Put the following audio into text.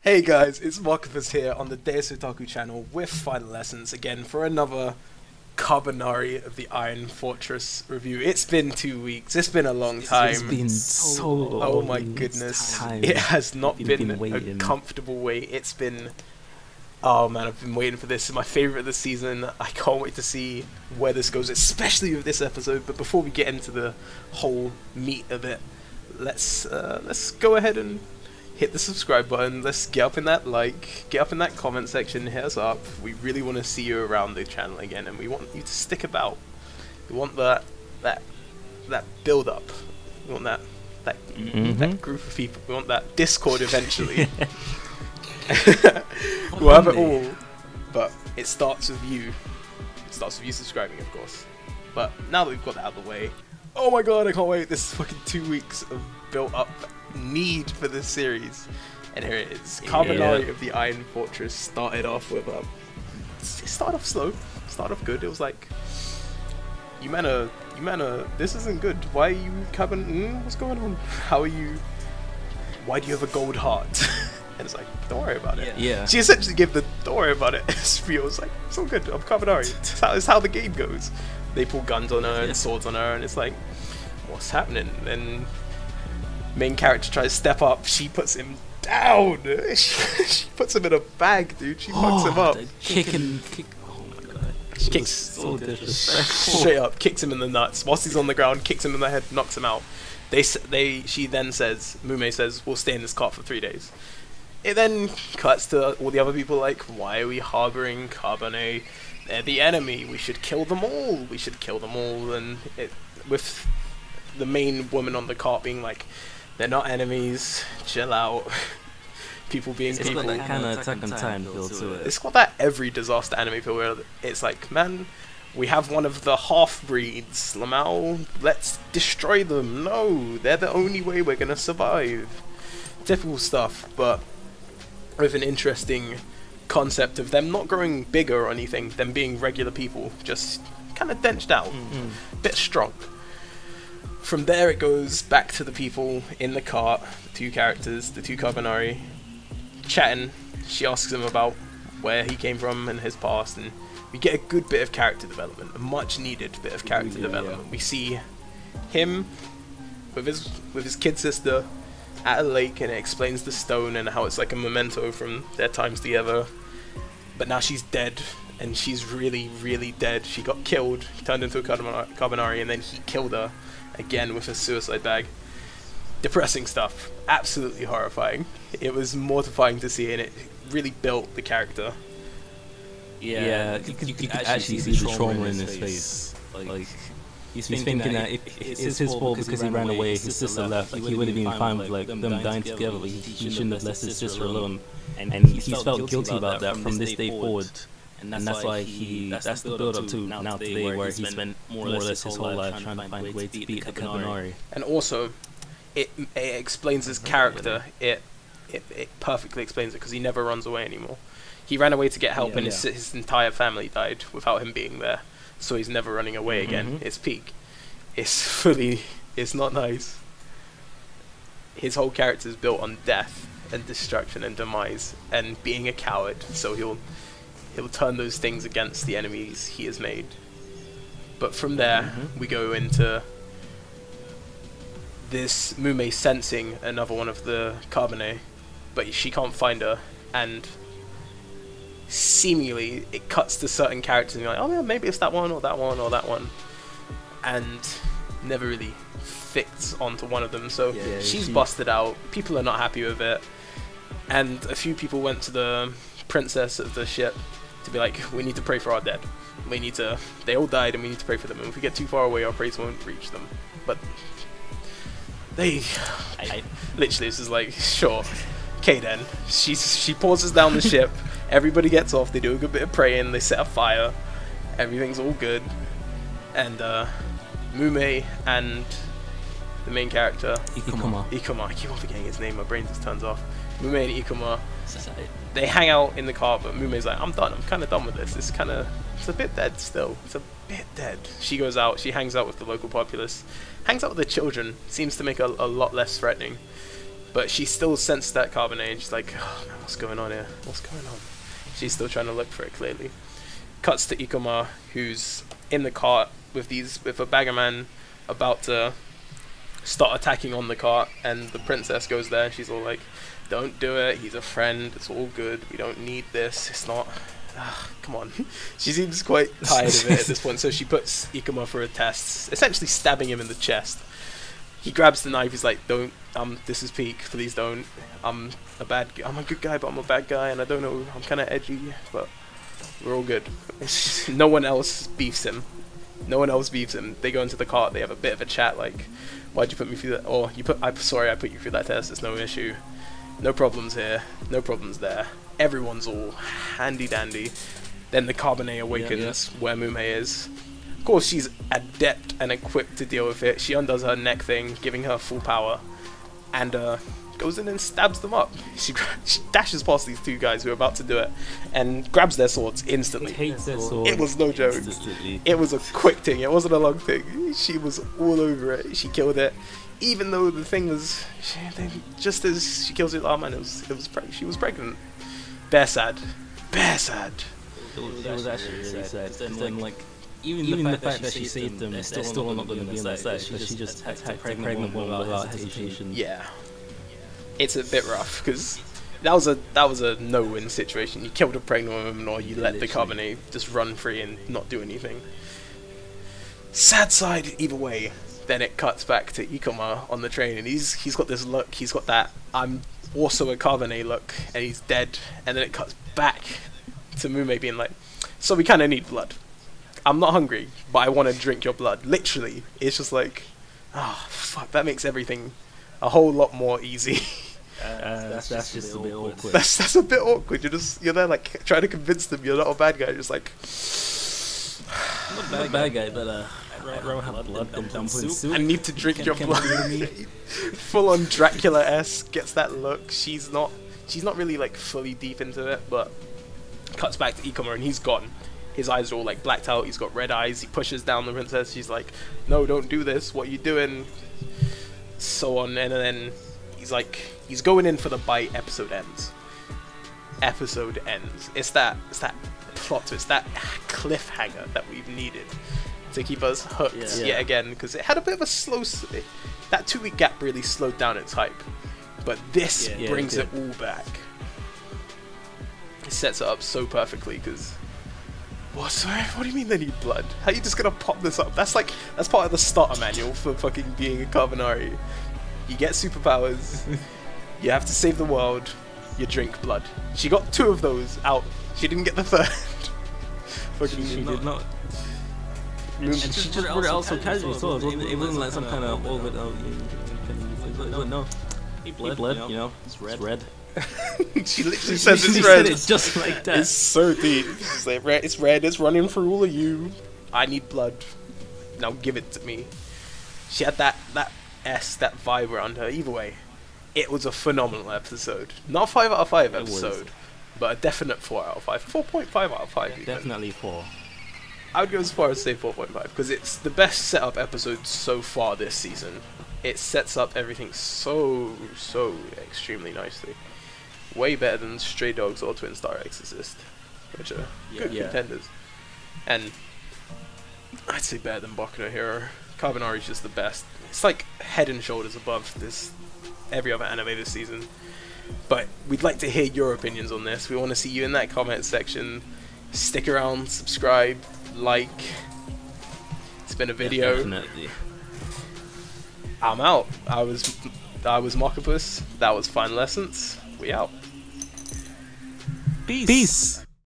Hey guys, it's Marc-I-Pus here on the DeusOtakus channel with Final Lessons again for another Kabernari of the Iron Fortress review. It's been 2 weeks, it's been a long time. It's been so long. Oh my goodness, it has not been a comfortable wait. It's been, oh man, I've been waiting for this. It's my favourite of the season. I can't wait to see where this goes, especially with this episode. But before we get into the whole meat of it, let's go ahead and hit the subscribe button. Let's get up in that get up in that comment section, hit us up. We really want to see you around the channel again, and we want you to stick about. We want that build up. We want that group of people. We want that Discord eventually. We'll have it all, but it starts with you. It starts with you subscribing, of course. But now that we've got that out of the way, oh my god, I can't wait. This is fucking 2 weeks of built up need for this series, and here it is. Kabernari of the Iron Fortress started off with it started off slow, started off good. It was like, you men are, this isn't good. Why are you what's going on? How are you? Why do you have a gold heart? And it's like, don't worry about it. Yeah. She essentially gave the don't worry about it spiel. It's like, it's all good. I'm Kabernari. It's how the game goes. They pull guns on her and swords on her, and it's like, what's happening? Then main character tries to step up. She puts him down. She puts him in a bag, dude. She fucks him up. Kick. Oh my god. She kicks so disrespectful. straight up, kicks him in the nuts. Whilst he's on the ground, kicks him in the head, knocks him out. She then says, Mume says, we'll stay in this cart for 3 days. It then cuts to all the other people like, why are we harboring Kabane? They're the enemy. We should kill them all. We should kill them all. And with the main woman on the cart being like, they're not enemies. Chill out. People being people. It's got that kind of Attack on Titan feel to it. It's got that every disaster anime feel where it's like, man, we have one of the half-breeds, Lamau. Let's destroy them. No, they're the only way we're gonna survive. Typical stuff, but with an interesting concept of them not growing bigger or anything, them being regular people, just kind of denched out, bit strong. From there it goes back to the people in the cart, the two characters, the two Kabernari, chatting. She asks him about where he came from and his past, and we get a good bit of character development, a much needed bit of character development. Yeah. We see him with his kid sister at a lake, and it explains the stone and how it's like a memento from their times together. But now she's dead, and she's really, really dead. She got killed, turned into a Kabernari, and then he killed her again with a suicide bag. Depressing stuff. Absolutely horrifying. It was mortifying to see, and it really built the character. Yeah, you could actually see the trauma in his face. Like he's thinking that it's his fault because he ran away, his sister left. Like, he would have been fine with like them dying together, but he shouldn't have left his sister alone. And he's felt guilty about that from this day forward. And that's why that's the build up to now today, where he spent more or less his whole life trying to find a way to beat the Kabernari. And also, it explains his character. It perfectly explains it, because he never runs away anymore. He ran away to get help, and his entire family died without him being there. So he's never running away again. It's peak. It's not nice. His whole character is built on death and destruction and demise and being a coward. So he'll turn those things against the enemies he has made. But from there, we go into this Mume sensing another one of the Kabane, but she can't find her, and seemingly it cuts to certain characters and you're like, oh yeah, maybe it's that one or that one or that one, and never really fits onto one of them. So she's busted out. People are not happy with it, and a few people went to the princess of the ship to be like, we need to pray for our dead. They all died, and we need to pray for them, and if we get too far away, our praise won't reach them. But literally, this is like, sure, okay then. She pauses down the ship, everybody gets off, they do a good bit of praying, they set a fire, everything's all good, and Mume and the main character, Ikuma, I keep on forgetting his name, my brain just turns off. Mume and Ikuma, they hang out in the car, but Mume's like, I'm done, I'm kind of done with this. It's a bit dead still. It's a bit dead. She goes out, she hangs out with the local populace, hangs out with the children, seems to make a lot less threatening. But she still sensed that Kabernari, and she's like, oh man, what's going on here? What's going on? She's still trying to look for it, clearly. Cuts to Ikoma, who's in the cart with a bagger man about to start attacking on the cart, and the princess goes there, and she's all like, don't do it, he's a friend, it's all good, we don't need this, it's not... come on. She seems quite tired of it at this point, so she puts Ikoma for a test, essentially stabbing him in the chest. He grabs the knife, he's like, don't, this is peak, please don't. I'm a good guy, but I'm a bad guy, and I don't know, I'm kind of edgy, but we're all good. No one else beefs him. No one else beefs him. They go into the cart, they have a bit of a chat, like, why'd you put me through that? Or, sorry, I put you through that test, it's no issue. No problems here, no problems there. Everyone's all handy-dandy. Then the Kabernari awakens where Mume is. Of course, she's adept and equipped to deal with it. She undoes her neck thing, giving her full power, and goes in and stabs them up. She dashes past these two guys who are about to do it, and grabs their swords instantly. It was no joke. It was a quick thing. It wasn't a long thing. She was all over it. She killed it. Even though the thing was, just as she kills it, oh man, she was pregnant. Bare sad. Bare sad. It was actually really sad. Then, like, even the fact that she saved them, they're still not going to be in that state. She just attacked the pregnant woman without hesitation. Yeah. It's a bit rough, because that was a no-win situation. You killed a pregnant woman, or you let the Kabernari just run free and not do anything. Sad side, either way. Then it cuts back to Ikoma on the train, and he's got this look, he's got that I'm also a Kabernari look, and he's dead. And then it cuts back to Mume being like, so we kind of need blood. I'm not hungry, but I want to drink your blood. Literally, it's just like, ah, fuck, that makes everything a whole lot more easy. That's just a bit awkward. That's a bit awkward. You're there like trying to convince them you're not a bad guy. Just like, I'm not a bad guy, but I'd rather have blood than dumpling soup. I need to drink your blood. Full on Dracula-esque, gets that look. She's not really like fully deep into it, but cuts back to Ikoma and he's gone. His eyes are all like blacked out. He's got red eyes. He pushes down the princess. She's like, no, don't do this. What are you doing? So on, and then he's going in for the bite. Episode ends. Episode ends. It's that plot twist, that cliffhanger that we've needed to keep us hooked yet again, because it had a bit of a slow. That 2-week gap really slowed down its hype, but this brings it all back. It sets it up so perfectly, because what do you mean they need blood? How are you just gonna pop this up? That's part of the starter manual for fucking being a Kabernari. You get superpowers, you have to save the world, you drink blood. She got 2 of those out. She didn't get the 3rd. Fucking she did not. And she just brought it out so casually, so it wasn't like some kind of no. Blood, you know, it's red. She literally says it's red. It's just like that. It's so deep. It's like, it's red, it's running through all of you. I need blood. Now give it to me. She had that vibe around her. Either way, it was a phenomenal episode. Not 5 out of 5 episode, but a definite 4 out of 5. 4.5 out of 5. Definitely 4. I would go as far as say 4.5, because it's the best setup episode so far this season. It sets up everything so extremely nicely. Way better than Stray Dogs or Twin Star Exorcist, which are good contenders. And I'd say better than Boku no Hero. Kabernari is just the best. It's like head and shoulders above every other anime this season. But we'd like to hear your opinions on this. We want to see you in that comment section. Stick around, subscribe, like. It's been a video. Definitely. I'm out. I was Marc-I-Pus. That was Final Essence. We out. Peace.